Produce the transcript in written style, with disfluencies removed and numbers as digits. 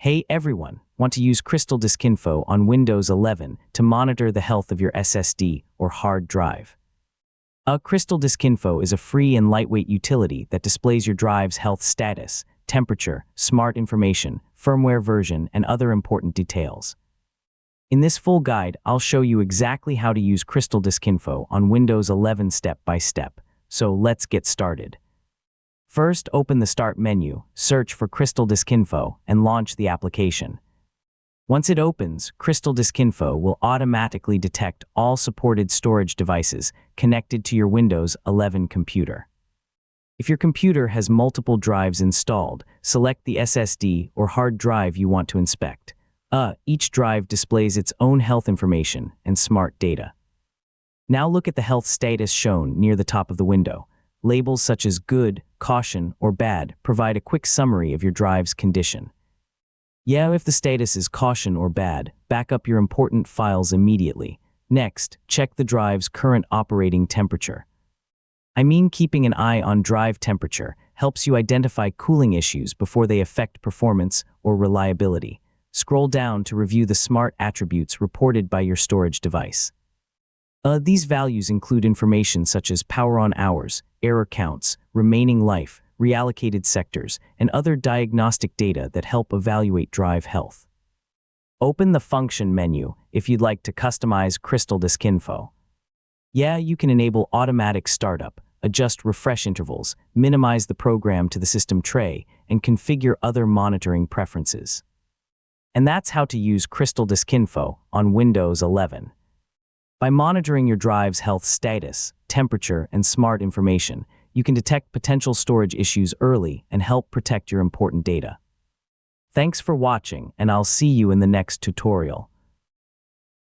Hey everyone, want to use CrystalDiskInfo on Windows 11 to monitor the health of your SSD or hard drive. CrystalDiskInfo is a free and lightweight utility that displays your drive's health status, temperature, smart information, firmware version, and other important details. In this full guide, I'll show you exactly how to use CrystalDiskInfo on Windows 11 step by step, so let's get started. First, open the Start menu, search for CrystalDiskInfo, and launch the application. Once it opens, CrystalDiskInfo will automatically detect all supported storage devices connected to your Windows 11 computer. If your computer has multiple drives installed, select the SSD or hard drive you want to inspect. Each drive displays its own health information and smart data. Now look at the health status shown near the top of the window. Labels such as good, caution, or bad provide a quick summary of your drive's condition. If the status is caution or bad, back up your important files immediately. Next, check the drive's current operating temperature. Keeping an eye on drive temperature helps you identify cooling issues before they affect performance or reliability. Scroll down to review the smart attributes reported by your storage device. These values include information such as power on hours, error counts, remaining life, reallocated sectors, and other diagnostic data that help evaluate drive health. Open the Function menu if you'd like to customize CrystalDiskInfo. You can enable automatic startup, adjust refresh intervals, minimize the program to the system tray, and configure other monitoring preferences. And that's how to use CrystalDiskInfo on Windows 11. By monitoring your drive's health status, temperature, and smart information, you can detect potential storage issues early and help protect your important data. Thanks for watching, and I'll see you in the next tutorial.